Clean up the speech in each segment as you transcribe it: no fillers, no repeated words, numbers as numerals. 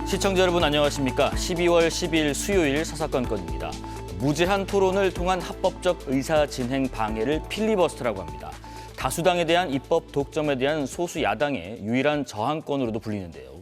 시청자 여러분 안녕하십니까? 12월 10일 수요일 사사건건입니다. 무제한 토론을 통한 합법적 의사 진행 방해를 필리버스터라고 합니다. 다수당에 대한 입법 독점에 대한 소수 야당의 유일한 저항권으로도 불리는데요.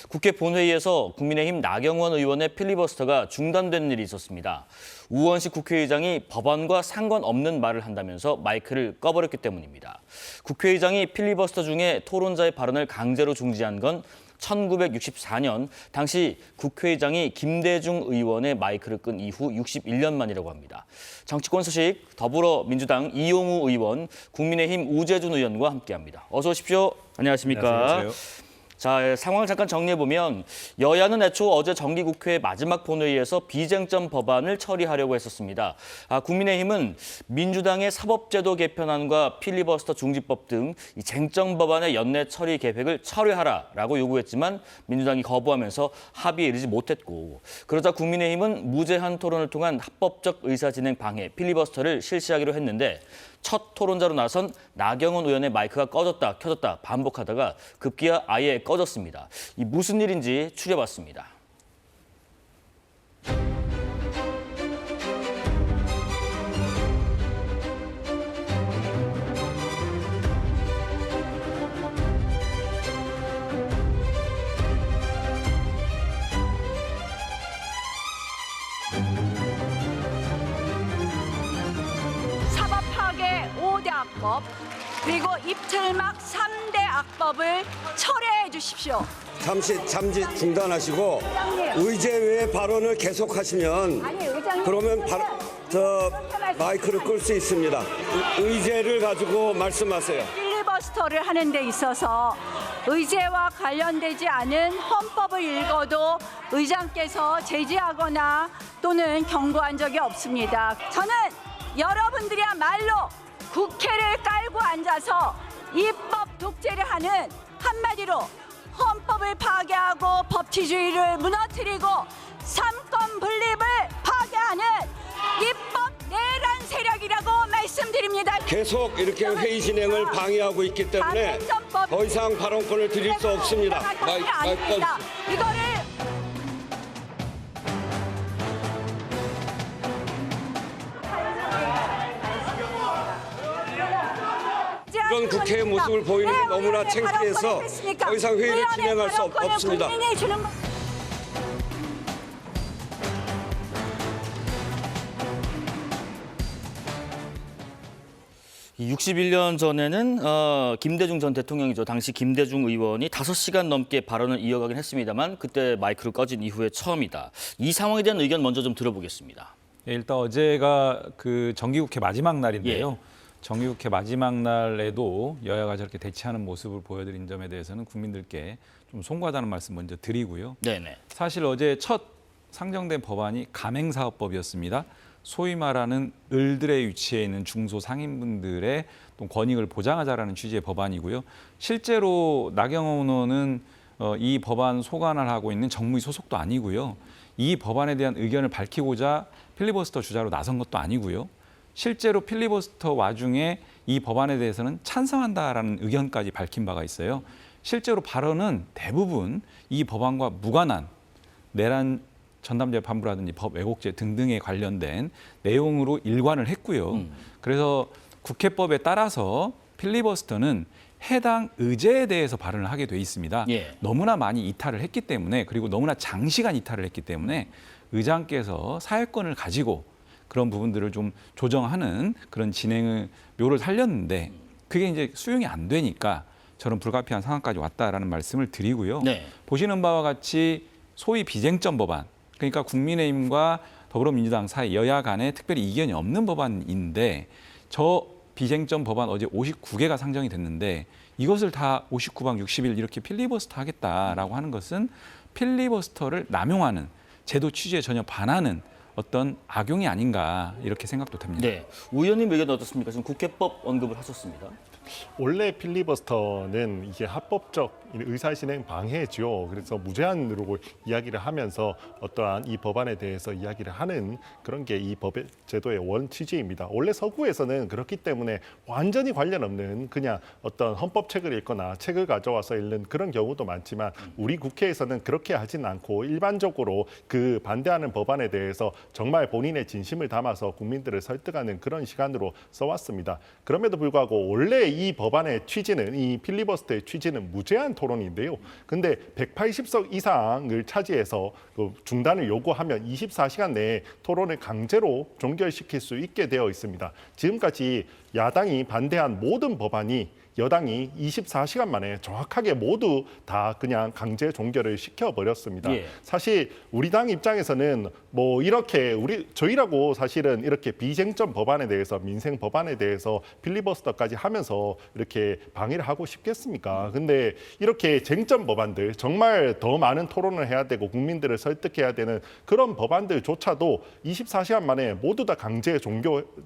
국회 본회의에서 국민의힘 나경원 의원의 필리버스터가 중단된 일이 있었습니다. 우원식 국회의장이 법안과 상관없는 말을 한다면서 마이크를 꺼버렸기 때문입니다. 국회의장이 필리버스터 중에 토론자의 발언을 강제로 중지한 건 1964년 당시 국회의장이 김대중 의원의 마이크를 끈 이후 61년 만이라고 합니다. 정치권 소식 더불어민주당 이용우 의원, 국민의힘 우재준 의원과 함께합니다. 어서 오십시오. 안녕하십니까? 안녕하세요. 자, 상황을 잠깐 정리해보면 여야는 애초 어제 정기국회 마지막 본회의에서 비쟁점 법안을 처리하려고 했었습니다. 국민의힘은 민주당의 사법제도 개편안과 필리버스터 중지법 등 이 쟁점 법안의 연내 처리 계획을 철회하라라고 요구했지만 민주당이 거부하면서 합의에 이르지 못했고, 그러자 국민의힘은 무제한 토론을 통한 합법적 의사진행 방해, 필리버스터를 실시하기로 했는데 첫 토론자로 나선 나경원 의원의 마이크가 꺼졌다 켜졌다 반복하다가 급기야 아예 꺼졌습니다. 이 무슨 일인지 추려봤습니다. 사법파괴 5대 악법, 그리고 입틀막 3대 악법을 철회해 주십시오. 잠시 중단하시고 의제외의 발언을 계속하시면 그러면 마이크를 끌 수 있습니다. 의제를 가지고 말씀하세요. 필리버스터를 하는 데 있어서 의제와 관련되지 않은 헌법을 읽어도 의장께서 제지하거나 또는 경고한 적이 없습니다. 저는 여러분들이야말로 국회를 깔고 앉아서 입법 독재를 하는, 한마디로 헌법을 파괴하고 법치주의를 무너뜨리고 삼권 분립을 파괴하는 입법 내란 세력이라고 말씀드립니다. 계속 이렇게 회의 진행을 방해하고 있기 때문에 더 이상 발언권을 드릴 수 없습니다. 아닙니다. 이거를 이런 국회의 모습을 보이는 게 너무나 창피해서 더 이상 회의를 진행할 수 없습니다. 61년 전에는 김대중 전 대통령이죠. 당시 김대중 의원이 5시간 넘게 발언을 이어가긴 했습니다만 그때 마이크를 꺼진 이후에 처음이다. 이 상황에 대한 의견 먼저 좀 들어보겠습니다. 예, 일단 어제가 그 정기국회 마지막 날인데요. 예. 정기국회 마지막 날에도 여야가 저렇게 대치하는 모습을 보여드린 점에 대해서는 국민들께 좀 송구하다는 말씀 먼저 드리고요. 네네. 사실 어제 첫 상정된 법안이 가맹사업법이었습니다. 소위 말하는 을들의 위치에 있는 중소상인분들의 또 권익을 보장하자라는 취지의 법안이고요. 실제로 나경원 의원은 이 법안 소관을 하고 있는 정무위 소속도 아니고요. 이 법안에 대한 의견을 밝히고자 필리버스터 주자로 나선 것도 아니고요. 실제로 필리버스터 와중에 이 법안에 대해서는 찬성한다라는 의견까지 밝힌 바가 있어요. 실제로 발언은 대부분 이 법안과 무관한 내란 전담재판부라든지 법 왜곡죄 등등에 관련된 내용으로 일관을 했고요. 그래서 국회법에 따라서 필리버스터는 해당 의제에 대해서 발언을 하게 돼 있습니다. 예. 너무나 많이 이탈을 했기 때문에, 그리고 너무나 장시간 이탈을 했기 때문에 의장께서 사회권을 가지고 그런 부분들을 좀 조정하는 그런 진행을 묘를 살렸는데 그게 이제 수용이 안 되니까 저런 불가피한 상황까지 왔다라는 말씀을 드리고요. 네. 보시는 바와 같이 소위 비쟁점 법안, 그러니까 국민의힘과 더불어민주당 사이 여야 간에 특별히 이견이 없는 법안인데 저 비쟁점 법안 어제 59개가 상정이 됐는데 이것을 다 59박 60일 이렇게 필리버스터 하겠다라고 하는 것은 필리버스터를 남용하는, 제도 취지에 전혀 반하는 어떤 악용이 아닌가 이렇게 생각도 됩니다. 네. 의원님 의견 어떻습니까? 지금 국회법 언급을 하셨습니다. 원래 필리버스터는 이게 합법적 의사진행 방해죠. 그래서 무제한으로 이야기를 하면서 어떠한 이 법안에 대해서 이야기를 하는 그런 게 이 법의 제도의 원 취지입니다. 원래 서구에서는 그렇기 때문에 완전히 관련 없는 그냥 어떤 헌법책을 읽거나 책을 가져와서 읽는 그런 경우도 많지만 우리 국회에서는 그렇게 하진 않고 일반적으로 그 반대하는 법안에 대해서 정말 본인의 진심을 담아서 국민들을 설득하는 그런 시간으로 써왔습니다. 그럼에도 불구하고 원래 이 법안의 취지는 이 필리버스터의 취지는 무제한 토론인데요. 근데 180석 이상을 차지해서 그 중단을 요구하면 24시간 내에 토론을 강제로 종결시킬 수 있게 되어 있습니다. 지금까지 야당이 반대한 모든 법안이 여당이 24시간 만에 정확하게 모두 다 그냥 강제 종결을 시켜버렸습니다. 예. 사실 우리 당 입장에서는 뭐 이렇게 저희라고 사실은 이렇게 비쟁점 법안에 대해서 민생 법안에 대해서 필리버스터까지 하면서 이렇게 방해를 하고 싶겠습니까? 근데 이렇게 쟁점 법안들 정말 더 많은 토론을 해야 되고 국민들을 설득해야 되는 그런 법안들조차도 24시간 만에 모두 다 강제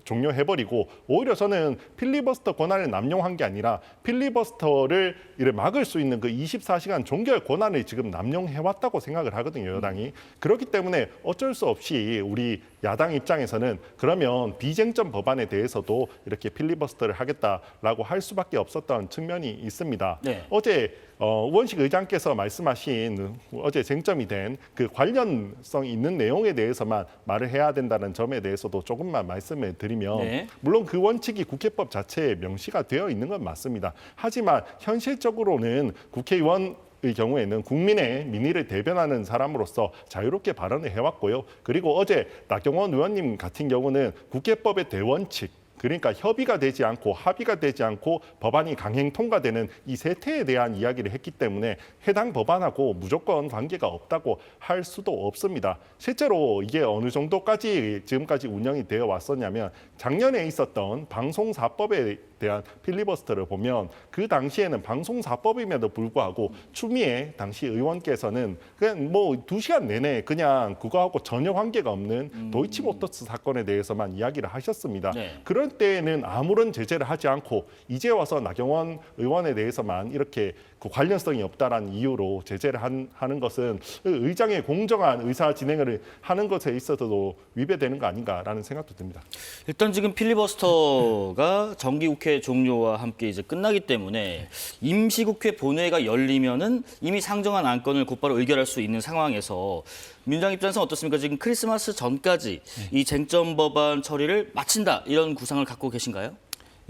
종료해버리고 오히려 저는 필리버스터 권한을 남용한 게 아니라 필리버스터를 막을 수 있는 그 24시간 종결 권한을 지금 남용해왔다고 생각을 하거든요, 여당이. 그렇기 때문에 어쩔 수 없이 우리 야당 입장에서는 그러면 비쟁점 법안에 대해서도 이렇게 필리버스터를 하겠다라고 할 수밖에 없었던 측면이 있습니다. 네. 어제 우원식 의장께서 말씀하신 어제 쟁점이 된 그 관련성 있는 내용에 대해서만 말을 해야 된다는 점에 대해서도 조금만 말씀을 드리면 네. 물론 그 원칙이 국회법 자체에 명시가 되어 있는 건 맞습니다. 하지만 현실적으로는 국회의원 의 경우에는 국민의 민의를 대변하는 사람으로서 자유롭게 발언을 해왔고요. 그리고 어제 나경원 의원님 같은 경우는 국회법의 대원칙 그러니까 협의가 되지 않고 합의가 되지 않고 법안이 강행 통과되는 이 세태에 대한 이야기를 했기 때문에 해당 법안하고 무조건 관계가 없다고 할 수도 없습니다. 실제로 이게 어느 정도까지 지금까지 운영이 되어 왔었냐면 작년에 있었던 방송사법에 대한 필리버스터를 보면 그 당시에는 방송사법임에도 불구하고 추미애 당시 의원께서는 그냥 뭐 2시간 내내 그냥 그거하고 전혀 관계가 없는 도이치모터스 사건에 대해서만 이야기를 하셨습니다. 네. 그럴 때는 아무런 제재를 하지 않고 이제 와서 나경원 의원에 대해서만 이렇게 그 관련성이 없다라는 이유로 제재를 하는 것은 의장의 공정한 의사 진행을 하는 것에 있어서도 위배되는 거 아닌가라는 생각도 듭니다. 일단 지금 필리버스터가 정기국회 종료와 함께 이제 끝나기 때문에 임시국회 본회의가 열리면은 이미 상정한 안건을 곧바로 의결할 수 있는 상황에서 민주당 입장에서는 어떻습니까? 지금 크리스마스 전까지 이 쟁점 법안 처리를 마친다 이런 구상을 갖고 계신가요?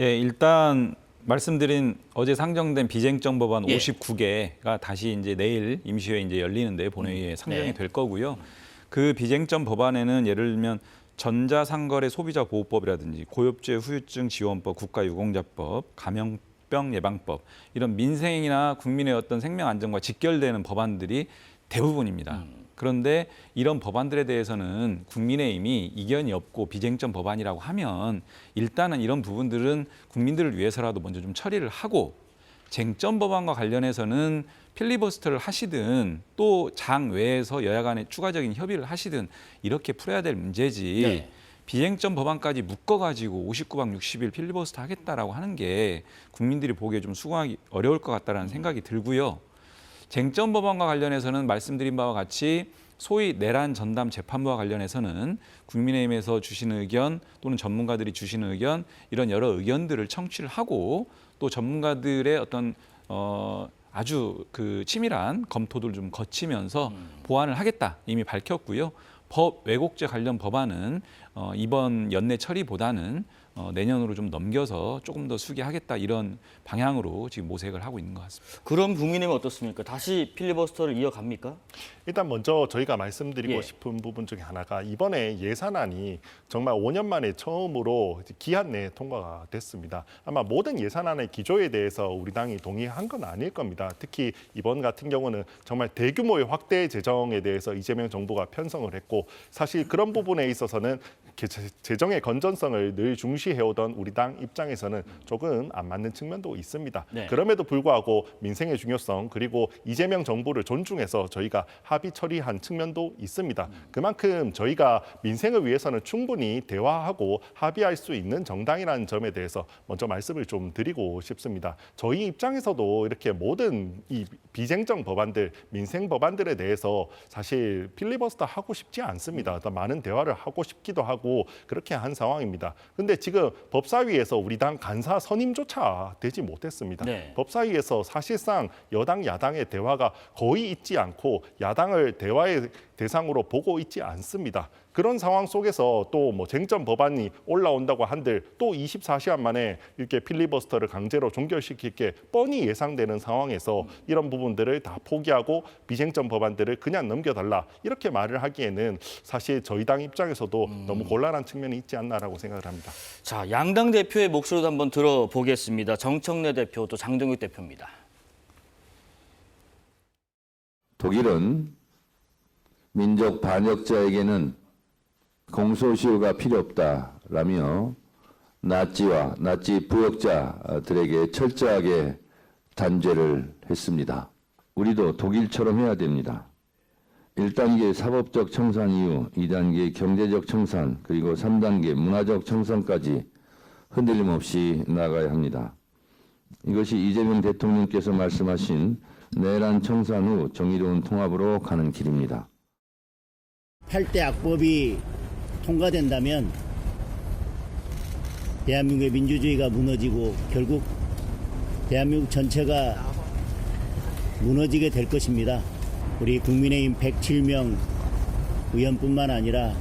예, 일단 말씀드린 어제 상정된 비쟁점 법안 예. 59개가 다시 이제 내일 임시회 이제 열리는데 본회의에 상정이 네. 될 거고요. 그 비쟁점 법안에는 예를 들면 전자상거래 소비자보호법이라든지 고엽제 후유증 지원법, 국가유공자법, 감염병 예방법 이런 민생이나 국민의 어떤 생명 안전과 직결되는 법안들이 대부분입니다. 그런데 이런 법안들에 대해서는 국민의힘이 이견이 없고 비쟁점 법안이라고 하면 일단은 이런 부분들은 국민들을 위해서라도 먼저 좀 처리를 하고 쟁점 법안과 관련해서는 필리버스터를 하시든 또 장 외에서 여야 간에 추가적인 협의를 하시든 이렇게 풀어야 될 문제지 네. 비쟁점 법안까지 묶어가지고 59박 60일 필리버스터 하겠다라고 하는 게 국민들이 보기에 좀 수긍하기 어려울 것 같다라는 생각이 들고요. 쟁점 법안과 관련해서는 말씀드린 바와 같이 소위 내란 전담 재판부와 관련해서는 국민의힘에서 주시는 의견 또는 전문가들이 주시는 의견 이런 여러 의견들을 청취를 하고 또 전문가들의 어떤 아주 그 치밀한 검토를 좀 거치면서 보완을 하겠다 이미 밝혔고요. 왜곡죄 관련 법안은 이번 연내 처리보다는 내년으로 좀 넘겨서 조금 더 수기하겠다 이런 방향으로 지금 모색을 하고 있는 것 같습니다. 그럼 국민의힘은 어떻습니까? 다시 필리버스터를 이어갑니까? 일단 먼저 저희가 말씀드리고 예. 싶은 부분 중에 하나가 이번에 예산안이 정말 5년 만에 처음으로 기한 내에 통과가 됐습니다. 아마 모든 예산안의 기조에 대해서 우리 당이 동의한 건 아닐 겁니다. 특히 이번 같은 경우는 정말 대규모의 확대 재정에 대해서 이재명 정부가 편성을 했고 사실 그런 부분에 있어서는 재정의 건전성을 늘 중시해오던 우리 당 입장에서는 조금 안 맞는 측면도 있습니다. 네. 그럼에도 불구하고 민생의 중요성 그리고 이재명 정부를 존중해서 저희가 합의 처리한 측면도 있습니다. 그만큼 저희가 민생을 위해서는 충분히 대화하고 합의할 수 있는 정당이라는 점에 대해서 먼저 말씀을 좀 드리고 싶습니다. 저희 입장에서도 이렇게 모든 이 비쟁점 법안들, 민생 법안들에 대해서 사실 필리버스터 하고 싶지 않습니다. 더 많은 대화를 하고 싶기도 하고 그렇게 한 상황입니다. 근데 지금 법사위에서 우리 당 간사 선임조차 되지 못했습니다. 네. 법사위에서 사실상 여당 야당의 대화가 거의 있지 않고 야당을 대화의 대상으로 보고 있지 않습니다. 그런 상황 속에서 또 뭐 쟁점 법안이 올라온다고 한들 또 24시간 만에 이렇게 필리버스터를 강제로 종결시킬 게 뻔히 예상되는 상황에서 이런 부분들을 다 포기하고 비쟁점 법안들을 그냥 넘겨달라 이렇게 말을 하기에는 사실 저희 당 입장에서도 너무 곤란한 측면이 있지 않나라고 생각을 합니다. 자, 양당 대표의 목소리도 한번 들어보겠습니다. 정청래 대표 또 장동혁 대표입니다. 독일은 민족 반역자에게는 공소시효가 필요 없다라며 나치와 나치 부역자들에게 철저하게 단죄를 했습니다. 우리도 독일처럼 해야 됩니다. 1단계 사법적 청산 이후 2단계 경제적 청산 그리고 3단계 문화적 청산까지 흔들림 없이 나가야 합니다. 이것이 이재명 대통령께서 말씀하신 내란 청산 후 정의로운 통합으로 가는 길입니다. 8대 악법이 통과된다면 대한민국의 민주주의가 무너지고 결국 대한민국 전체가 무너지게 될 것입니다. 우리 국민의힘 107명 의원뿐만 아니라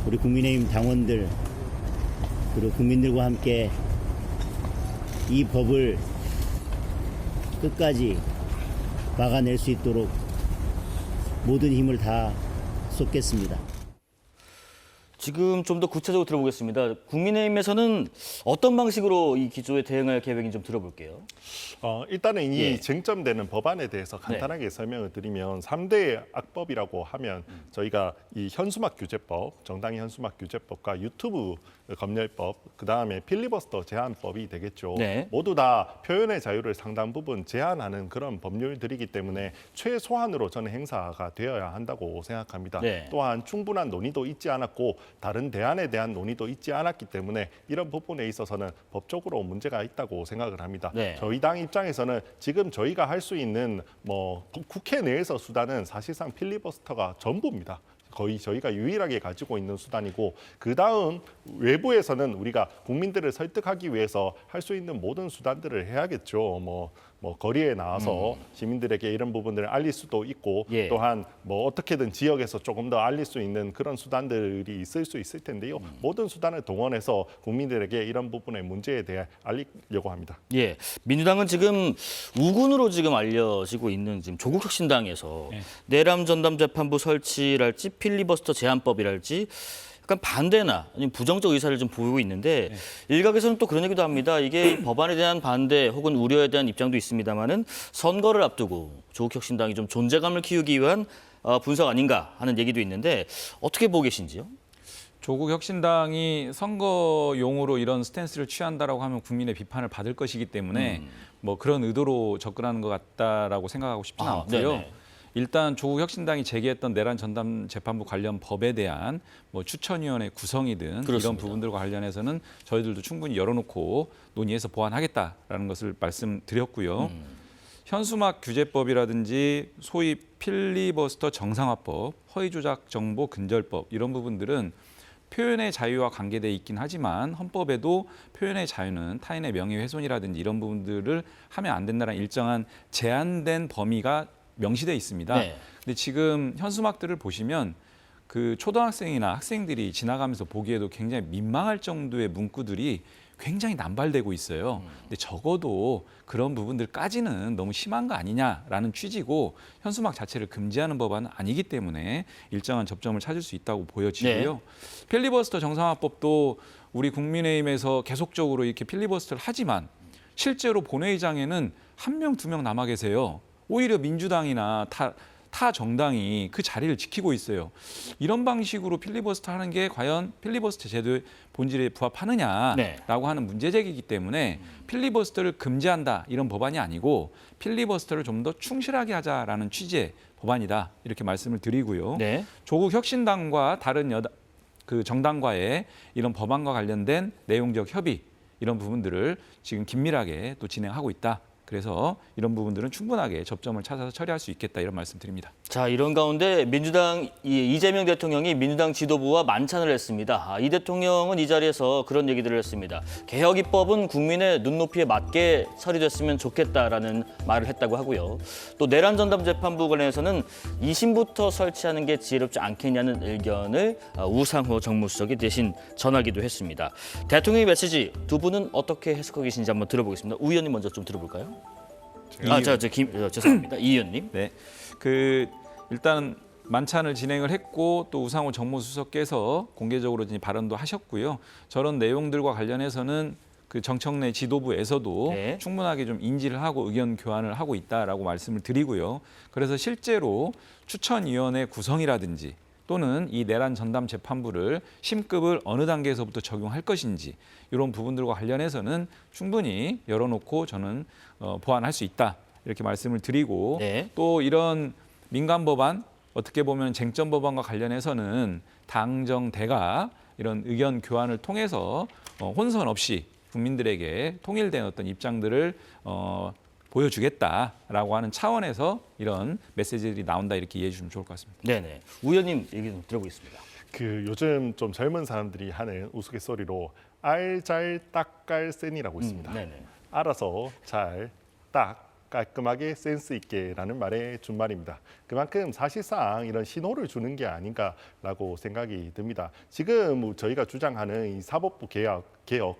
우리 국민의힘 당원들 그리고 국민들과 함께 이 법을 끝까지 막아낼 수 있도록 모든 힘을 다 쏟겠습니다. 지금 좀 더 구체적으로 들어보겠습니다. 국민의힘에서는 어떤 방식으로 이 기조에 대응할 계획인지 좀 들어볼게요. 일단은 이 예. 쟁점되는 법안에 대해서 간단하게 설명을 드리면 3대 악법이라고 하면 저희가 이 현수막 규제법, 정당 현수막 규제법과 유튜브 검열법, 그다음에 필리버스터 제한법이 되겠죠. 네. 모두 다 표현의 자유를 상당 부분 제한하는 그런 법률들이기 때문에 최소한으로 저는 행사가 되어야 한다고 생각합니다. 네. 또한 충분한 논의도 있지 않았고 다른 대안에 대한 논의도 있지 않았기 때문에 이런 부분에 있어서는 법적으로 문제가 있다고 생각을 합니다. 네. 저희 당 입장에서는 지금 저희가 할 수 있는 뭐 국회 내에서 수단은 사실상 필리버스터가 전부입니다. 거의 저희가 유일하게 가지고 있는 수단이고 그다음 외부에서는 우리가 국민들을 설득하기 위해서 할 수 있는 모든 수단들을 해야겠죠. 뭐 거리에 나와서 시민들에게 이런 부분들을 알릴 수도 있고 예. 또한 뭐 어떻게든 지역에서 조금 더 알릴 수 있는 그런 수단들이 있을 수 있을 텐데요. 모든 수단을 동원해서 국민들에게 이런 부분의 문제에 대해 알리려고 합니다. 예, 민주당은 지금 우군으로 지금 알려지고 있는 지금 조국혁신당에서 내란 전담 재판부 설치랄지 필리버스터 제한법이랄지 약간 반대나 아니면 부정적 의사를 좀 보이고 있는데 일각에서는 또 그런 얘기도 합니다. 이게 법안에 대한 반대 혹은 우려에 대한 입장도 있습니다만은 선거를 앞두고 조국혁신당이 좀 존재감을 키우기 위한 분석 아닌가 하는 얘기도 있는데 어떻게 보고 계신지요? 조국 혁신당이 선거용으로 이런 스탠스를 취한다라고 하면 국민의 비판을 받을 것이기 때문에 뭐 그런 의도로 접근하는 것 같다라고 생각하고 싶지는 않고요. 네네. 일단 조국 혁신당이 제기했던 내란 전담 재판부 관련 법에 대한 뭐 추천위원회 구성이든 그렇습니다. 이런 부분들과 관련해서는 저희들도 충분히 열어놓고 논의해서 보완하겠다라는 것을 말씀드렸고요. 현수막 규제법이라든지 소위 필리버스터 정상화법, 허위조작 정보 근절법 이런 부분들은 표현의 자유와 관계돼 있긴 하지만 헌법에도 표현의 자유는 타인의 명예훼손이라든지 이런 부분들을 하면 안 된다는 일정한 제한된 범위가 명시돼 있습니다. 네. 근데 지금 현수막들을 보시면 그 초등학생이나 학생들이 지나가면서 보기에도 굉장히 민망할 정도의 문구들이 굉장히 남발되고 있어요. 근데 적어도 그런 부분들까지는 너무 심한 거 아니냐라는 취지고 현수막 자체를 금지하는 법안은 아니기 때문에 일정한 접점을 찾을 수 있다고 보여지고요. 필리버스터 정상화법도 우리 국민의힘에서 계속적으로 이렇게 필리버스터를 하지만 실제로 본회의장에는 1명, 2명 남아 계세요. 오히려 민주당이나 타 정당이 그 자리를 지키고 있어요. 이런 방식으로 필리버스터 하는 게 과연 필리버스터 제도의 본질에 부합하느냐라고 네. 하는 문제 제기이기 때문에 필리버스터를 금지한다 이런 법안이 아니고 필리버스터를 좀 더 충실하게 하자라는 취지의 법안이다 이렇게 말씀을 드리고요. 네. 조국 혁신당과 다른 그 정당과의 이런 법안과 관련된 내용적 협의 이런 부분들을 지금 긴밀하게 또 진행하고 있다. 그래서 이런 부분들은 충분하게 접점을 찾아서 처리할 수 있겠다 이런 말씀드립니다. 자, 이런 가운데 민주당 이재명 대통령이 민주당 지도부와 만찬을 했습니다. 이 대통령은 이 자리에서 그런 얘기들을 했습니다. 개혁 입법은 국민의 눈높이에 맞게 처리됐으면 좋겠다라는 말을 했다고 하고요. 또 내란 전담 재판부 관련해서는 2심부터 설치하는 게 지혜롭지 않겠냐는 의견을 우상호 정무수석이 대신 전하기도 했습니다. 대통령의 메시지 두 분은 어떻게 해석하고 계신지 한번 들어보겠습니다. 우 의원님 먼저 좀 들어볼까요? 죄송합니다. 이 의원님. 네, 일단 만찬을 진행을 했고 또 우상호 정무수석께서 공개적으로 발언도 하셨고요. 저런 내용들과 관련해서는 그 정청래 지도부에서도 네. 충분하게 좀 인지를 하고 의견 교환을 하고 있다라고 말씀을 드리고요. 그래서 실제로 추천위원회 구성이라든지 또는 이 내란 전담 재판부를 심급을 어느 단계에서부터 적용할 것인지 이런 부분들과 관련해서는 충분히 열어놓고 저는 보완할 수 있다 이렇게 말씀을 드리고 네. 또 이런 민간 법안 어떻게 보면 쟁점 법안과 관련해서는 당정대가 이런 의견 교환을 통해서 혼선 없이 국민들에게 통일된 어떤 입장들을 보여주겠다라고 하는 차원에서 이런 메시지들이 나온다 이렇게 이해해 주시면 좋을 것 같습니다. 네네. 우 의원님 얘기 좀 들어보겠습니다. 그 요즘 좀 젊은 사람들이 하는 우스갯소리로 알잘딱깔센이라고 있습니다. 네네. 알아서 잘, 딱, 깔끔하게 센스 있게라는 말의 준말입니다. 그만큼 사실상 이런 신호를 주는 게 아닌가라고 생각이 듭니다. 지금 저희가 주장하는 이 사법부 개악이죠.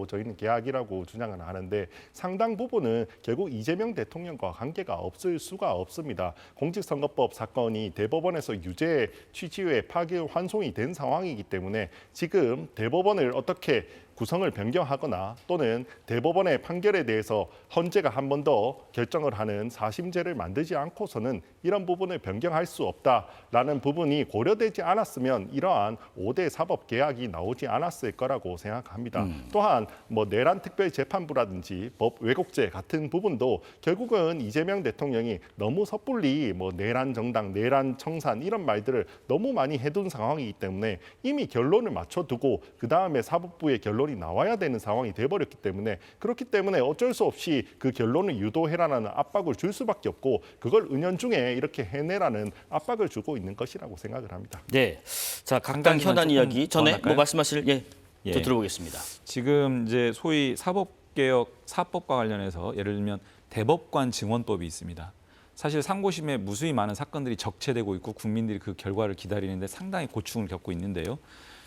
저희는 개악이라고 주장을 하는데 상당 부분은 결국 이재명 대통령과 관계가 없을 수가 없습니다. 공직선거법 사건이 대법원에서 유죄 취지에 파기환송이 된 상황이기 때문에 지금 대법원을 어떻게 구성을 변경하거나 또는 대법원의 판결에 대해서 헌재가 한 번 더 결정을 하는 사심제를 만들지 않고서는 이런 부분을 변경할 수 없다라는 부분이 고려되지 않았으면 이러한 5대 사법 개혁이 나오지 않았을 거라고 생각합니다. 또한 내란 특별 재판부라든지 법 왜곡죄 같은 부분도 결국은 이재명 대통령이 너무 섣불리 내란 정당, 내란 청산 이런 말들을 너무 많이 해둔 상황이기 때문에 이미 결론을 맞춰두고 그 다음에 사법부의 결론이 나와야 되는 상황이 돼버렸기 때문에 그렇기 때문에 어쩔 수 없이 그 결론을 유도해라라는 압박을 줄 수밖에 없고 그걸 은연중에 이렇게 해내라는 압박을 주고 있는 것이라고 생각을 합니다. 네. 자, 각당 현안 이야기 전에 할까요? 말씀하실 저 들어보겠습니다. 지금 이제 소위 사법개혁 사법과 관련해서 예를 들면 대법관 증언법이 있습니다. 사실 상고심에 무수히 많은 사건들이 적체되고 있고 국민들이 그 결과를 기다리는데 상당히 고충을 겪고 있는데요.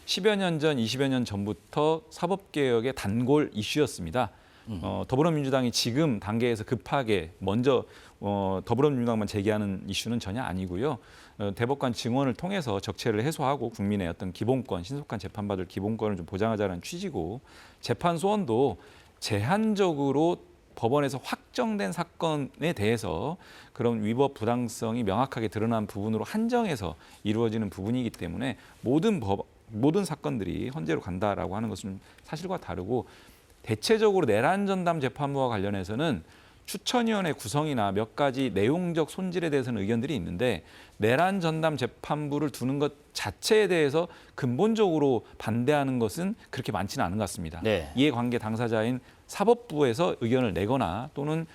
10여 년 전, 20여 년 전부터 사법개혁의 단골 이슈였습니다. 더불어민주당이 지금 단계에서 급하게 먼저 더불어민주당만 제기하는 이슈는 전혀 아니고요. 대법관 증언을 통해서 적체를 해소하고 국민의 어떤 기본권, 신속한 재판받을 기본권을 좀 보장하자는 취지고 재판 소원도 제한적으로 법원에서 확정된 사건에 대해서 그런 위법 부당성이 명확하게 드러난 부분으로 한정해서 이루어지는 부분이기 때문에 모든 사건들이 헌재로 간다라고 하는 것은 사실과 다르고 대체적으로 내란 전담 재판부와 관련해서는 추천위원회 구성이나 몇 가지 내용적 손질에 대해서는 의견들이 있는데 내란 전담 재판부를 두는 것 자체에 대해서 근본적으로 반대하는 것은 그렇게 많지는 않은 것 같습니다. 네. 이해관계 당사자인 사법부에서 의견을 내거나 또는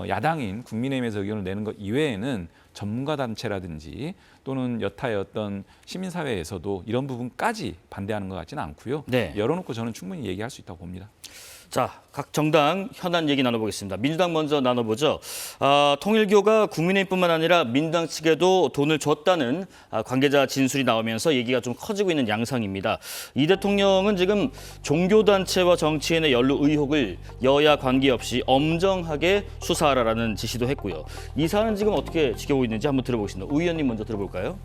야당인 국민의힘에서 의견을 내는 것 이외에는 전문가 단체라든지 또는 여타의 어떤 시민사회에서도 이런 부분까지 반대하는 것 같지는 않고요. 네. 열어놓고 저는 충분히 얘기할 수 있다고 봅니다. 자, 각 정당 현안 얘기 나눠보겠습니다. 민주당 먼저 나눠보죠. 통일교가 국민의힘뿐만 아니라 민주당 측에도 돈을 줬다는 관계자 진술이 나오면서 얘기가 좀 커지고 있는 양상입니다. 이 대통령은 지금 종교단체와 정치인의 연루 의혹을 여야 관계없이 엄정하게 수사하라는 지시도 했고요. 이 사안은 지금 어떻게 지켜보고 있는지 한번 들어보겠습니다. 우 의원님 먼저 들어볼까요?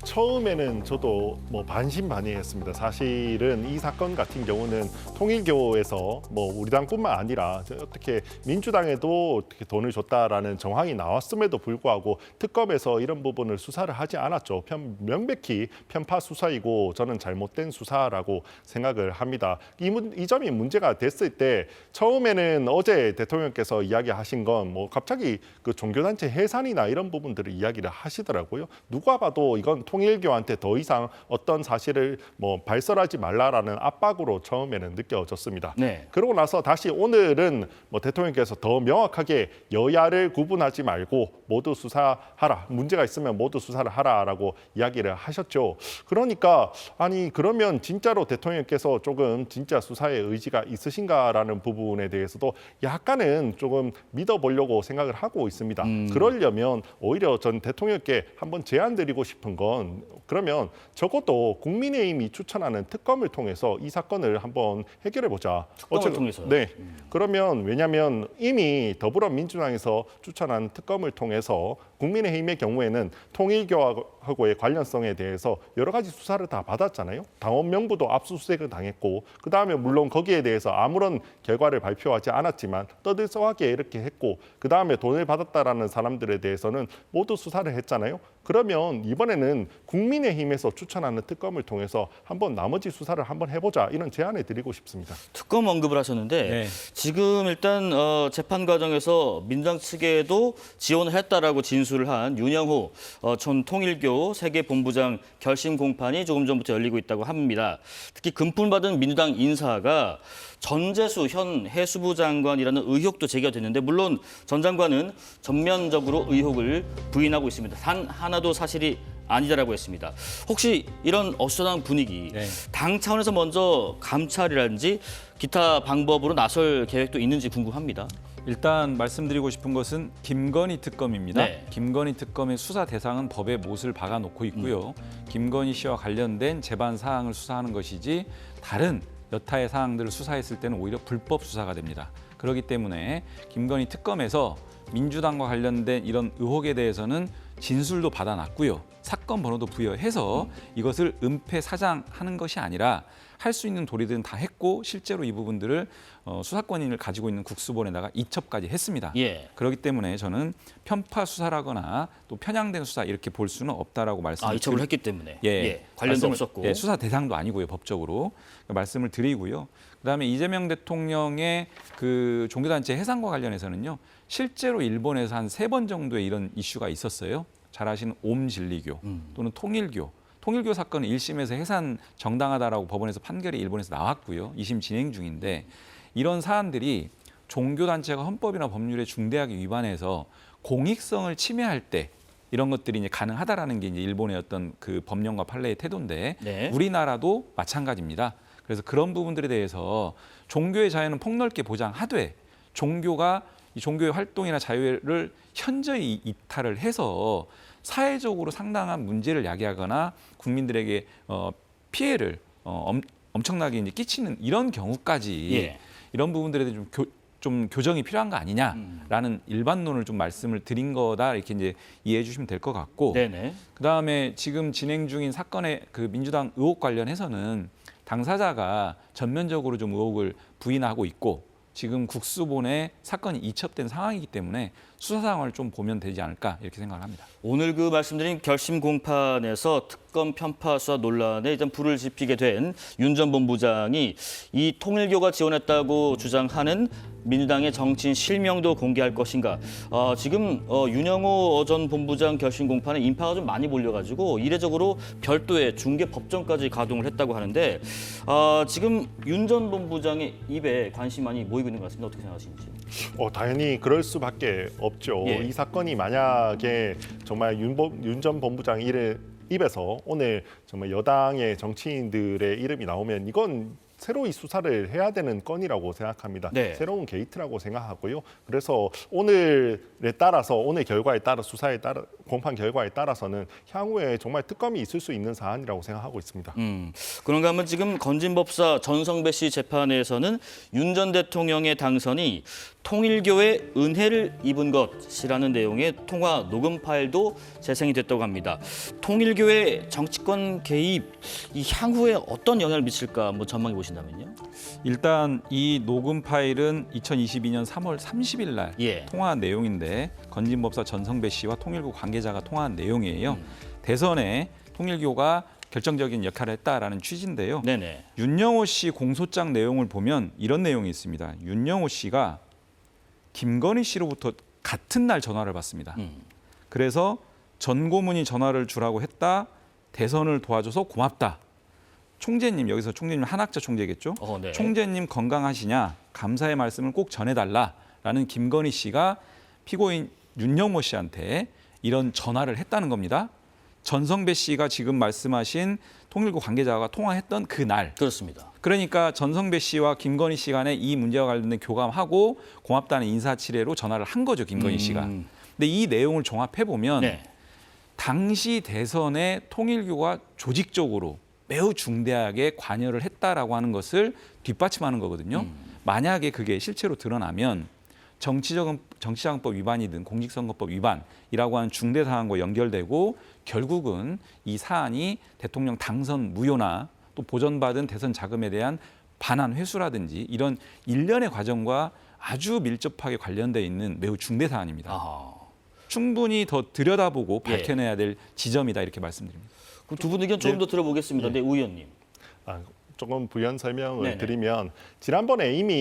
처음에는 저도 반신반의했습니다. 사실은 이 사건 같은 경우는 통일교에서 우리 여당뿐만 아니라 어떻게 민주당에도 어떻게 돈을 줬다라는 정황이 나왔음에도 불구하고 특검에서 이런 부분을 수사를 하지 않았죠. 명백히 편파 수사이고 저는 잘못된 수사라고 생각을 합니다. 이 점이 문제가 됐을 때 처음에는 어제 대통령께서 이야기하신 건 뭐 갑자기 그 종교단체 해산이나 이런 부분들을 이야기를 하시더라고요. 누가 봐도 이건 통일교한테 더 이상 어떤 사실을 뭐 발설하지 말라라는 압박으로 처음에는 느껴졌습니다. 네. 그러고 나서 다시 오늘은 뭐 대통령께서 더 명확하게 여야를 구분하지 말고 모두 수사하라. 문제가 있으면 모두 수사를 하라라고 이야기를 하셨죠. 그러니까 아니 그러면 진짜로 대통령께서 조금 진짜 수사에 의지가 있으신가라는 부분에 대해서도 약간은 조금 믿어보려고 생각을 하고 있습니다. 그러려면 오히려 전 대통령께 한번 제안드리고 싶은 건 그러면 적어도 국민의힘이 추천하는 특검을 통해서 이 사건을 한번 해결해보자. 특검을 통해서요? 네. 그러면 왜냐하면 이미 더불어민주당에서 추천한 특검을 통해서 국민의힘의 경우에는 통일교하고의 관련성에 대해서 여러 가지 수사를 다 받았잖아요. 당원 명부도 압수수색을 당했고 그다음에 물론 거기에 대해서 아무런 결과를 발표하지 않았지만 떠들썩하게 이렇게 했고 그다음에 돈을 받았다라는 사람들에 대해서는 모두 수사를 했잖아요. 그러면 이번에는 국민의힘에서 추천하는 특검을 통해서 한번 나머지 수사를 한번 해보자 이런 제안을 드리고 싶습니다. 특검 언급을 하셨는데 네. 지금 일단 재판 과정에서 민주당 측에도 지원을 했다라고 진술을 한 윤영호 전 통일교 세계본부장 결심 공판이 조금 전부터 열리고 있다고 합니다. 특히 금품받은 민주당 인사가 전재수 현 해수부 장관이라는 의혹도 제기가 됐는데 물론 전 장관은 전면적으로 의혹을 부인하고 있습니다. 단 하나도 사실이 아니다라고 했습니다. 혹시 이런 어수선한 분위기, 네. 당 차원에서 먼저 감찰이라든지 기타 방법으로 나설 계획도 있는지 궁금합니다. 일단 말씀드리고 싶은 것은 김건희 특검입니다. 네. 김건희 특검의 수사 대상은 법에 못을 박아놓고 있고요. 김건희 씨와 관련된 재반 사항을 수사하는 것이지 다른 여타의 사항들을 수사했을 때는 오히려 불법 수사가 됩니다. 그렇기 때문에 김건희 특검에서 민주당과 관련된 이런 의혹에 대해서는 진술도 받아놨고요. 사건 번호도 부여해서 이것을 은폐 사장하는 것이 아니라 할 수 있는 도리들은 다 했고 실제로 이 부분들을 수사권을 가지고 있는 국수본에다가 이첩까지 했습니다. 예. 그렇기 때문에 저는 편파 수사라거나 또 편향된 수사 이렇게 볼 수는 없다라고 말씀을 이첩을 했기 때문에 예, 관련도 말씀을- 없었고 예, 수사 대상도 아니고요 법적으로 말씀을 드리고요. 그다음에 이재명 대통령의 그 종교단체 해산과 관련해서는요 실제로 일본에서 한 3번 정도의 이런 이슈가 있었어요. 잘 아시는 옴진리교 또는 통일교 사건은 1심에서 해산 정당하다라고 법원에서 판결이 일본에서 나왔고요. 2심 진행 중인데 이런 사안들이 종교단체가 헌법이나 법률에 중대하게 위반해서 공익성을 침해할 때 이런 것들이 이제 가능하다라는 게 이제 일본의 어떤 그 법령과 판례의 태도인데 네. 우리나라도 마찬가지입니다. 그래서 그런 부분들에 대해서 종교의 자유는 폭넓게 보장하되 종교가 이 종교의 활동이나 자유를 현저히 이탈을 해서 사회적으로 상당한 문제를 야기하거나 국민들에게 피해를 엄청나게 이제 끼치는 이런 경우까지 예. 이런 부분들에 대해 좀 교정이 필요한 거 아니냐라는 일반론을 좀 말씀을 드린 거다 이렇게 이제 이해해 주시면 될 것 같고 네네. 그다음에 지금 진행 중인 사건의 그 민주당 의혹 관련해서는 당사자가 전면적으로 좀 의혹을 부인하고 있고 지금 국수본에 사건이 이첩된 상황이기 때문에 수사 상황을 좀 보면 되지 않을까 이렇게 생각을 합니다. 오늘 그 말씀드린 결심 공판에서 특검 편파 수사 논란에 일단 불을 지피게 된 윤 전 본부장이 이 통일교가 지원했다고 주장하는 민주당의 정치인 실명도 공개할 것인가. 지금 윤영호 전 본부장 결심 공판에 인파가 좀 많이 몰려가지고 이례적으로 별도의 중개 법정까지 가동을 했다고 하는데 지금 윤 전 본부장의 입에 관심이 많이 모이고 있는 것 같습니다. 어떻게 생각하시는지? 당연히 그럴 수밖에 없죠. 예. 이 사건이 만약에 정말 윤 전 본부장 입에서 오늘 정말 여당의 정치인들의 이름이 나오면 이건 새로이 수사를 해야 되는 건이라고 생각합니다. 네. 새로운 게이트라고 생각하고요. 그래서 오늘 결과에 따라 수사에 따라 공판 결과에 따라서는 향후에 정말 특검이 있을 수 있는 사안이라고 생각하고 있습니다. 그런가 하면 지금 건진법사 전성배 씨 재판에서는 윤 전 대통령의 당선이 통일교의 은혜를 입은 것이라는 내용의 통화 녹음 파일도 재생이 됐다고 합니다. 통일교의 정치권 개입, 이 향후에 어떤 영향을 미칠까 전망해 보신다면요? 일단 이 녹음 파일은 2022년 3월 30일 날 예. 통화한 내용인데 건진법사 전성배 씨와 통일부 관계자가 통화한 내용이에요. 대선에 통일교가 결정적인 역할을 했다라는 취지인데요. 네네. 윤영호 씨 공소장 내용을 보면 이런 내용이 있습니다. 윤영호 씨가 김건희 씨로부터 같은 날 전화를 받습니다. 그래서 전 고문이 전화를 주라고 했다. 대선을 도와줘서 고맙다. 총재님, 여기서 총재님 한학자 총재겠죠? 네. 총재님 건강하시냐? 감사의 말씀을 꼭 전해달라라는 김건희 씨가 피고인 윤영호 씨한테 이런 전화를 했다는 겁니다. 전성배 씨가 지금 말씀하신 통일부 관계자가 통화했던 그 날. 그렇습니다. 그러니까 전성배 씨와 김건희 씨 간에 이 문제와 관련된 교감하고 고맙다는 인사치레로 전화를 한 거죠, 김건희 씨가. 근데 이 내용을 종합해 보면 네. 당시 대선에 통일교가 조직적으로 매우 중대하게 관여를 했다라고 하는 것을 뒷받침하는 거거든요. 만약에 그게 실제로 드러나면 정치자금법 위반이든 공직선거법 위반이라고 하는 중대 사안과 연결되고 결국은 이 사안이 대통령 당선 무효나 또 보전받은 대선 자금에 대한 반환 회수라든지 이런 일련의 과정과 아주 밀접하게 관련돼 있는 매우 중대 사안입니다. 아하. 충분히 더 들여다보고 예. 밝혀내야 될 지점이다 이렇게 말씀드립니다. 그럼 두 분 의견 조금 더 들어보겠습니다. 네, 우 의원님. 조금 부연 설명을 네네. 드리면 지난번에 이미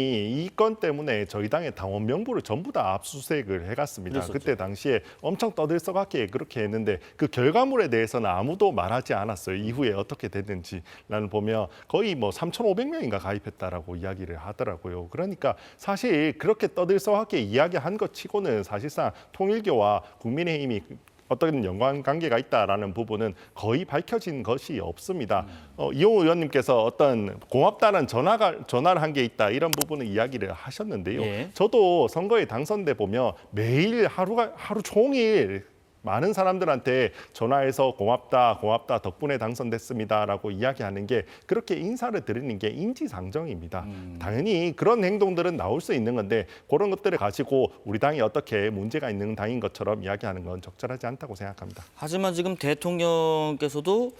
이 건 때문에 저희 당의 당원 명부를 전부 다 압수수색을 해갔습니다. 그랬었죠. 그때 당시에 엄청 떠들썩하게 그렇게 했는데 그 결과물에 대해서는 아무도 말하지 않았어요. 이후에 어떻게 됐는지라는 보면 거의 뭐 3,500명인가 가입했다라고 이야기를 하더라고요. 그러니까 사실 그렇게 떠들썩하게 이야기한 것 치고는 사실상 통일교와 국민의힘이 어떤 연관관계가 있다라는 부분은 거의 밝혀진 것이 없습니다. 이용우 의원님께서 어떤 고맙다는 전화를 한 게 있다 이런 부분을 이야기를 하셨는데요. 예. 저도 선거에 당선돼 보면 매일 하루 종일 많은 사람들한테 전화해서 고맙다 덕분에 당선됐습니다라고 이야기하는 게 그렇게 인사를 드리는 게 인지상정입니다. 당연히 그런 행동들은 나올 수 있는 건데 그런 것들을 가지고 우리 당이 어떻게 문제가 있는 당인 것처럼 이야기하는 건 적절하지 않다고 생각합니다. 하지만 지금 대통령께서도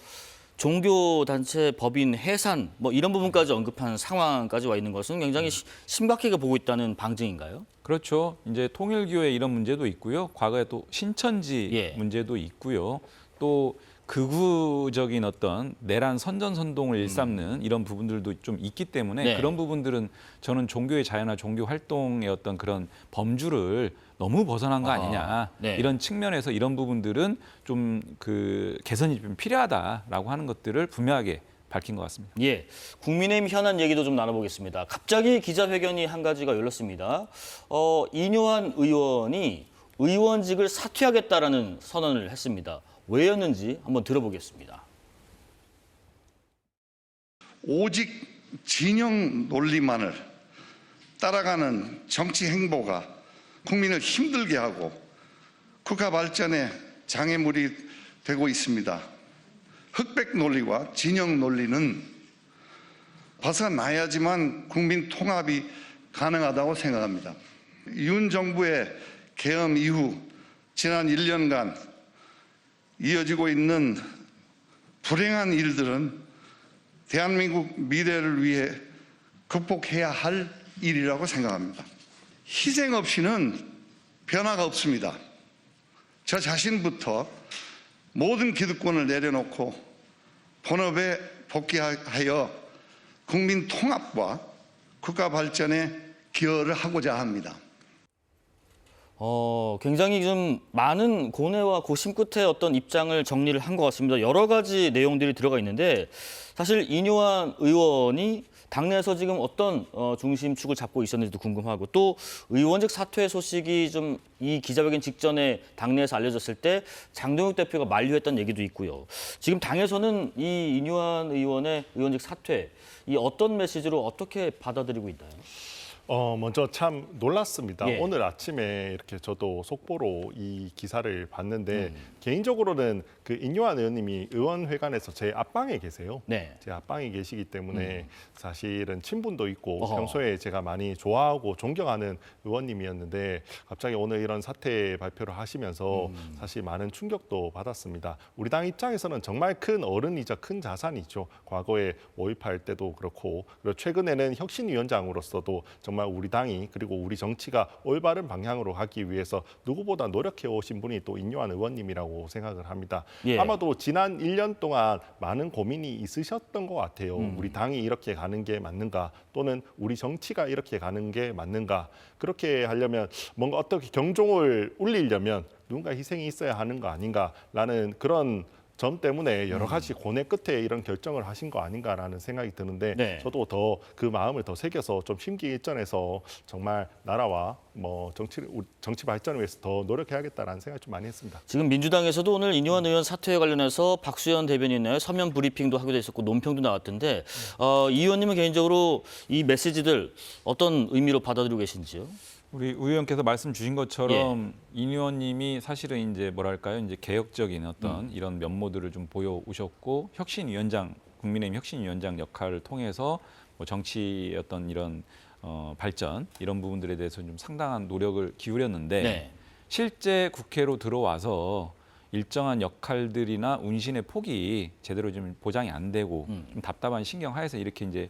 종교단체 법인 해산 뭐 이런 부분까지 언급한 상황까지 와 있는 것은 굉장히 심각하게 보고 있다는 방증인가요? 그렇죠. 이제 통일교회 이런 문제도 있고요. 과거에 또 신천지 예. 문제도 있고요. 또 극우적인 어떤 내란 선전선동을 일삼는 이런 부분들도 좀 있기 때문에 네. 그런 부분들은 저는 종교의 자유나 종교 활동의 어떤 그런 범주를 너무 벗어난 거 아니냐. 네. 이런 측면에서 이런 부분들은 좀 그 개선이 좀 필요하다라고 하는 것들을 분명하게 밝힌 것 같습니다. 예, 국민의힘 현안 얘기도 좀 나눠보겠습니다. 갑자기 기자회견이 한 가지가 열렸습니다. 이뇨한 의원이 의원직을 사퇴하겠다라는 선언을 했습니다. 왜였는지 한번 들어보겠습니다. 오직 진영 논리만을 따라가는 정치 행보가 국민을 힘들게 하고 국가 발전에 장애물이 되고 있습니다. 흑백 논리와 진영 논리는 벗어나야지만 국민 통합이 가능하다고 생각합니다. 윤 정부의 계엄 이후 지난 1년간 이어지고 있는 불행한 일들은 대한민국 미래를 위해 극복해야 할 일이라고 생각합니다. 희생 없이는 변화가 없습니다. 저 자신부터 모든 기득권을 내려놓고 본업에 복귀하여 국민 통합과 국가 발전에 기여를 하고자 합니다. 굉장히 좀 많은 고뇌와 고심 끝에 어떤 입장을 정리를 한 것 같습니다. 여러 가지 내용들이 들어가 있는데 사실 이뇨한 의원이 당내에서 지금 어떤 중심축을 잡고 있었는지도 궁금하고 또 의원직 사퇴 소식이 좀 이 기자회견 직전에 당내에서 알려졌을 때 장동혁 대표가 만류했던 얘기도 있고요. 지금 당에서는 이 이뇨한 의원의 의원직 사퇴 이 어떤 메시지로 어떻게 받아들이고 있나요? 먼저 참 놀랐습니다. 예. 오늘 아침에 이렇게 저도 속보로 이 기사를 봤는데 개인적으로는 그 인요한 의원님이 의원회관에서 제 앞방에 계세요. 네. 제 앞방에 계시기 때문에 사실은 친분도 있고 어허. 평소에 제가 많이 좋아하고 존경하는 의원님이었는데 갑자기 오늘 이런 사퇴 발표를 하시면서 사실 많은 충격도 받았습니다. 우리 당 입장에서는 정말 큰 어른이자 큰 자산이죠. 과거에 5.18 때도 그렇고 그리고 최근에는 혁신위원장으로서도 정말 우리 당이 그리고 우리 정치가 올바른 방향으로 가기 위해서 누구보다 노력해 오신 분이 또 인요한 의원님이라고 생각을 합니다. 예. 아마도 지난 1년 동안 많은 고민이 있으셨던 것 같아요. 우리 당이 이렇게 가는 게 맞는가 또는 우리 정치가 이렇게 가는 게 맞는가. 그렇게 하려면 뭔가 어떻게 경종을 울리려면 누군가 희생이 있어야 하는 거 아닌가라는 그런 점 때문에 여러 가지 고뇌 끝에 이런 결정을 하신 거 아닌가라는 생각이 드는데 네. 저도 더 그 마음을 더 새겨서 좀 심기일전해서 정말 나라와 뭐 정치 발전을 위해서 더 노력해야겠다라는 생각을 좀 많이 했습니다. 지금 민주당에서도 오늘 인요한 의원 사퇴에 관련해서 박수현 대변인의 서면 브리핑도 하기도 했었고 논평도 나왔던데 이 의원님은 개인적으로 이 메시지들 어떤 의미로 받아들이고 계신지요? 우리 의원께서 말씀 주신 것처럼 인 의원님이 사실은 이제 뭐랄까요, 이제 개혁적인 어떤 이런 면모들을 좀 보여오셨고 혁신위원장, 국민의힘 혁신위원장 역할을 통해서 뭐 정치의 어떤 이런 발전 이런 부분들에 대해서 좀 상당한 노력을 기울였는데 네. 실제 국회로 들어와서 일정한 역할들이나 운신의 폭이 제대로 좀 보장이 안 되고 좀 답답한 신경 하에서 이렇게 이제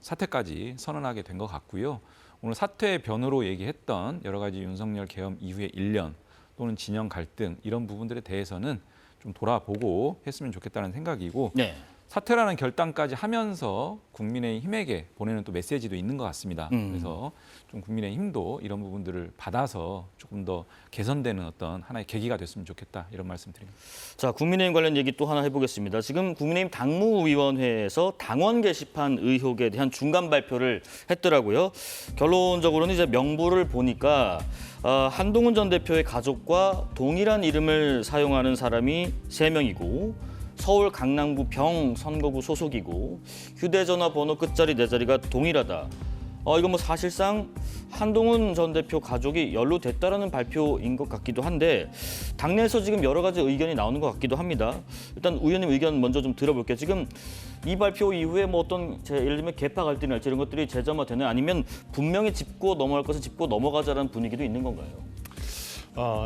사퇴까지 선언하게 된 것 같고요. 오늘 사퇴의 변호로 얘기했던 여러 가지 윤석열 계엄 이후의 1년 또는 진영 갈등 이런 부분들에 대해서는 좀 돌아보고 했으면 좋겠다는 생각이고 네. 사퇴라는 결단까지 하면서 국민의힘에게 보내는 또 메시지도 있는 것 같습니다. 그래서 좀 국민의힘도 이런 부분들을 받아서 조금 더 개선되는 어떤 하나의 계기가 됐으면 좋겠다 이런 말씀드립니다. 자, 국민의힘 관련 얘기 또 하나 해보겠습니다. 지금 국민의힘 당무위원회에서 당원 게시판 의혹에 대한 중간 발표를 했더라고요. 결론적으로는 이제 명부를 보니까 한동훈 전 대표의 가족과 동일한 이름을 사용하는 사람이 3명이고 서울 강남구 병 선거구 소속이고 휴대전화 번호 끝자리 4자리가 동일하다. 이건 뭐 사실상 한동훈 전 대표 가족이 연루됐다라는 발표인 것 같기도 한데 당내에서 지금 여러 가지 의견이 나오는 것 같기도 합니다. 일단 의원님 의견 먼저 좀 들어볼게요. 지금 이 발표 이후에 뭐 어떤 예를 들면 개파 갈등이랄지 이런 것들이 재점화되나요? 아니면 분명히 짚고 넘어갈 것은 짚고 넘어가자라는 분위기도 있는 건가요?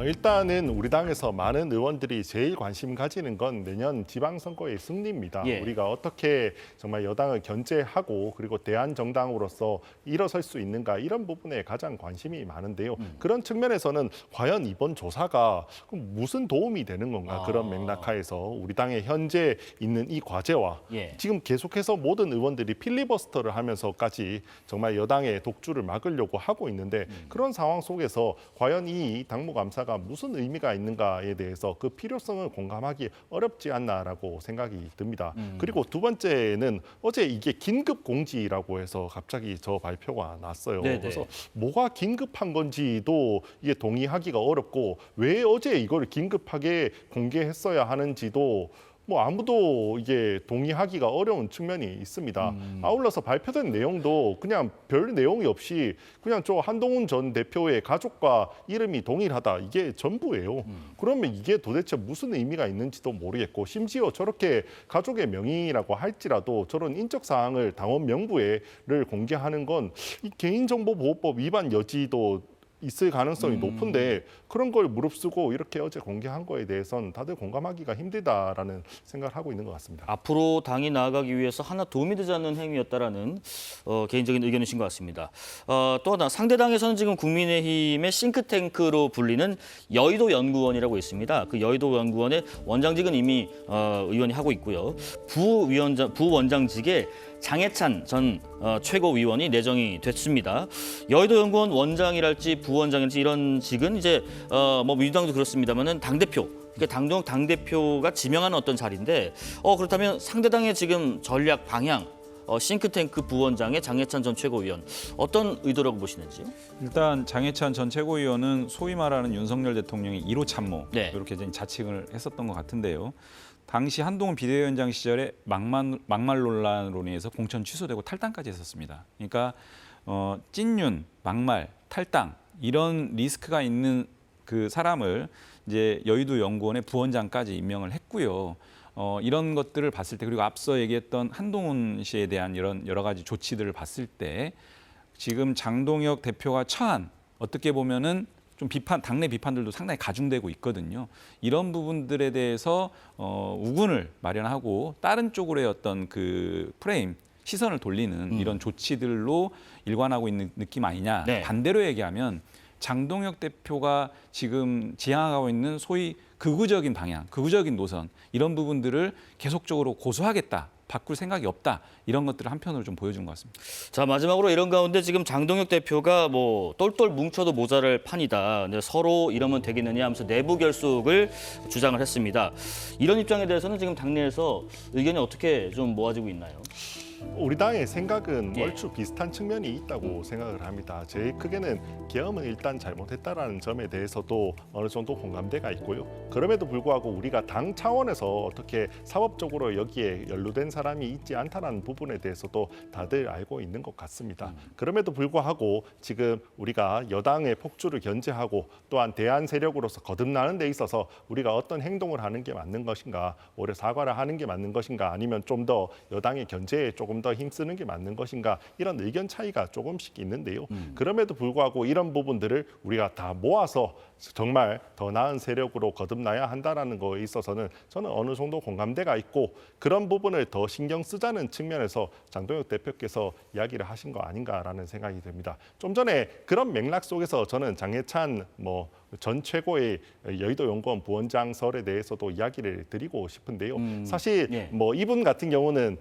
일단은 우리 당에서 많은 의원들이 제일 관심 가지는 건 내년 지방선거의 승리입니다. 예. 우리가 어떻게 정말 여당을 견제하고 그리고 대한정당으로서 일어설 수 있는가 이런 부분에 가장 관심이 많은데요. 그런 측면에서는 과연 이번 조사가 무슨 도움이 되는 건가 그런 맥락하에서 우리 당의 현재 있는 이 과제와 예. 지금 계속해서 모든 의원들이 필리버스터를 하면서까지 정말 여당의 독주를 막으려고 하고 있는데 그런 상황 속에서 과연 이 당무감사가 무슨 의미가 있는가에 대해서 그 필요성을 공감하기 어렵지 않나라고 생각이 듭니다. 그리고 두 번째는 어제 이게 긴급 공지라고 해서 갑자기 저 발표가 났어요. 네네. 그래서 뭐가 긴급한 건지도 이게 동의하기가 어렵고 왜 어제 이걸 긴급하게 공개했어야 하는지도 뭐 아무도 이게 동의하기가 어려운 측면이 있습니다. 아울러서 발표된 내용도 그냥 별 내용이 없이 그냥 저 한동훈 전 대표의 가족과 이름이 동일하다 이게 전부예요. 그러면 이게 도대체 무슨 의미가 있는지도 모르겠고 심지어 저렇게 가족의 명의라고 할지라도 저런 인적 사항을 당원 명부에를 공개하는 건 이 개인정보보호법 위반 여지도 있을 가능성이 높은데 그런 걸 무릅쓰고 이렇게 어제 공개한 거에 대해서는 다들 공감하기가 힘들다라는 생각을 하고 있는 것 같습니다. 앞으로 당이 나아가기 위해서 하나 도움이 되지 않는 행위였다라는 개인적인 의견이신 것 같습니다. 또 하나 상대당에서는 지금 국민의힘의 싱크탱크로 불리는 여의도 연구원이라고 있습니다. 그 여의도 연구원의 원장직은 이미 의원이 하고 있고요. 부원장직에 장해찬 전 최고위원이 내정이 됐습니다. 여의도 연구원 원장이랄지 부원장일지 이런 직은 이제 뭐 민주당도 그렇습니다만은 당대표 그러니까 당대표가 지명하는 어떤 자리인데 그렇다면 상대당의 지금 전략 방향 싱크탱크 부원장의 장해찬 전 최고위원 어떤 의도라고 보시는지요? 일단 장해찬 전 최고위원은 소위 말하는 윤석열 대통령의 1호 참모 네. 이렇게 자칭을 했었던 것 같은데요. 당시 한동훈 비대위원장 시절에 막말 논란으로 인해서 공천 취소되고 탈당까지 했었습니다. 그러니까 찐윤, 막말, 탈당 이런 리스크가 있는 그 사람을 이제 여의도 연구원의 부원장까지 임명을 했고요. 이런 것들을 봤을 때 그리고 앞서 얘기했던 한동훈 씨에 대한 이런 여러 가지 조치들을 봤을 때 지금 장동혁 대표가 처한 어떻게 보면은 좀 당내 비판들도 상당히 가중되고 있거든요. 이런 부분들에 대해서 우군을 마련하고 다른 쪽으로의 어떤 그 프레임, 시선을 돌리는 이런 조치들로 일관하고 있는 느낌 아니냐. 네. 반대로 얘기하면 장동혁 대표가 지금 지향하고 있는 소위 극우적인 방향, 극우적인 노선 이런 부분들을 계속적으로 고수하겠다. 바꿀 생각이 없다. 이런 것들을 한편으로 좀 보여준 것 같습니다. 자, 마지막으로 이런 가운데 지금 장동혁 대표가 뭐 똘똘 뭉쳐도 모자랄 판이다. 근데 서로 이러면 되겠느냐 하면서 내부 결속을 주장을 했습니다. 이런 입장에 대해서는 지금 당내에서 의견이 어떻게 좀 모아지고 있나요? 우리 당의 생각은 예. 얼추 비슷한 측면이 있다고 생각을 합니다. 제일 크게는 계엄은 일단 잘못했다라는 점에 대해서도 어느 정도 공감대가 있고요. 그럼에도 불구하고 우리가 당 차원에서 어떻게 사법적으로 여기에 연루된 사람이 있지 않다는 부분에 대해서도 다들 알고 있는 것 같습니다. 그럼에도 불구하고 지금 우리가 여당의 폭주를 견제하고 또한 대안 세력으로서 거듭나는 데 있어서 우리가 어떤 행동을 하는 게 맞는 것인가, 오히려 사과를 하는 게 맞는 것인가, 아니면 좀 더 여당의 견제에 조금 더 힘쓰는 게 맞는 것인가, 이런 의견 차이가 조금씩 있는데요. 그럼에도 불구하고 이런 부분들을 우리가 다 모아서 정말 더 나은 세력으로 거듭나야 한다는 거에 있어서는 저는 어느 정도 공감대가 있고 그런 부분을 더 신경 쓰자는 측면에서 장동혁 대표께서 이야기를 하신 거 아닌가라는 생각이 듭니다. 좀 전에 그런 맥락 속에서 저는 장해찬 전 최고의 여의도 연구원 부원장설에 대해서도 이야기를 드리고 싶은데요. 사실 예. 이분 같은 경우는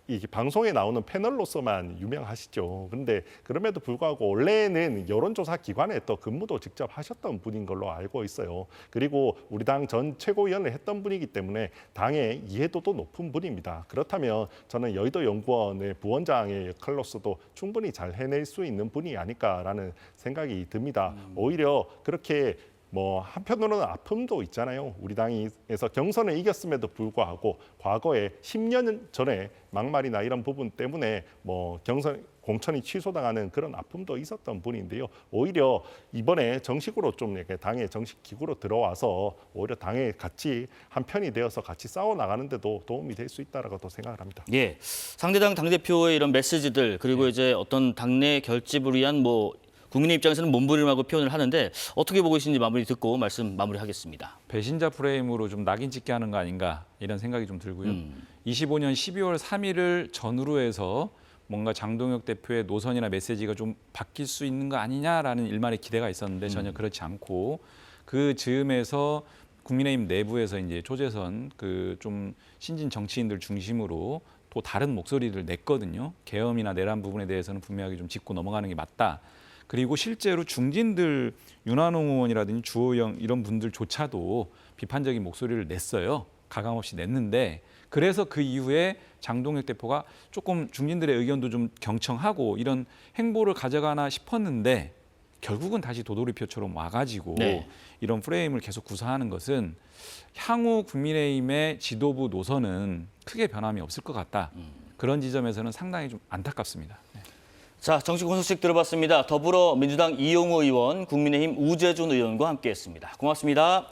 이 방송에 나오는 패널로서만 유명하시죠. 그런데 그럼에도 불구하고 원래는 여론조사 기관에 또 근무도 직접 하셨던 분인 걸로 알고 있어요. 그리고 우리 당 전 최고위원을 했던 분이기 때문에 당의 이해도도 높은 분입니다. 그렇다면 저는 여의도 연구원의 부원장의 역할로서도 충분히 잘 해낼 수 있는 분이 아닐까라는 생각이 듭니다. 오히려 그렇게 한편으로는 아픔도 있잖아요. 우리 당에서 경선을 이겼음에도 불구하고 과거에 10년 전에 막말이나 이런 부분 때문에 경선 공천이 취소당하는 그런 아픔도 있었던 분인데요. 오히려 이번에 정식으로 좀 이렇게 당의 정식 기구로 들어와서 오히려 당에 같이 한 편이 되어서 같이 싸워 나가는데도 도움이 될 수 있다라고도 생각을 합니다. 예, 상대당 당대표의 이런 메시지들 그리고 이제 어떤 당내 결집을 위한 국민의 입장에서는 몸부림하고 표현을 하는데 어떻게 보고 계신지 마무리 듣고 말씀 마무리하겠습니다. 배신자 프레임으로 좀 낙인 찍게 하는 거 아닌가 이런 생각이 좀 들고요. 25년 12월 3일을 전후로 해서 뭔가 장동혁 대표의 노선이나 메시지가 좀 바뀔 수 있는 거 아니냐라는 일말의 기대가 있었는데 전혀 그렇지 않고 그 즈음에서 국민의힘 내부에서 이제 초재선 그 좀 신진 정치인들 중심으로 또 다른 목소리를 냈거든요. 계엄이나 내란 부분에 대해서는 분명하게 좀 짚고 넘어가는 게 맞다. 그리고 실제로 중진들 윤한홍 의원이라든지 주호영 이런 분들조차도 비판적인 목소리를 냈어요. 가감없이 냈는데 그래서 그 이후에 장동혁 대표가 조금 중진들의 의견도 좀 경청하고 이런 행보를 가져가나 싶었는데 결국은 다시 도돌이표처럼 와가지고 네. 이런 프레임을 계속 구사하는 것은 향후 국민의힘의 지도부 노선은 크게 변함이 없을 것 같다. 그런 지점에서는 상당히 좀 안타깝습니다. 네. 자, 정식 소식 들어봤습니다. 더불어민주당 이용호 의원, 국민의힘 우재준 의원과 함께했습니다. 고맙습니다.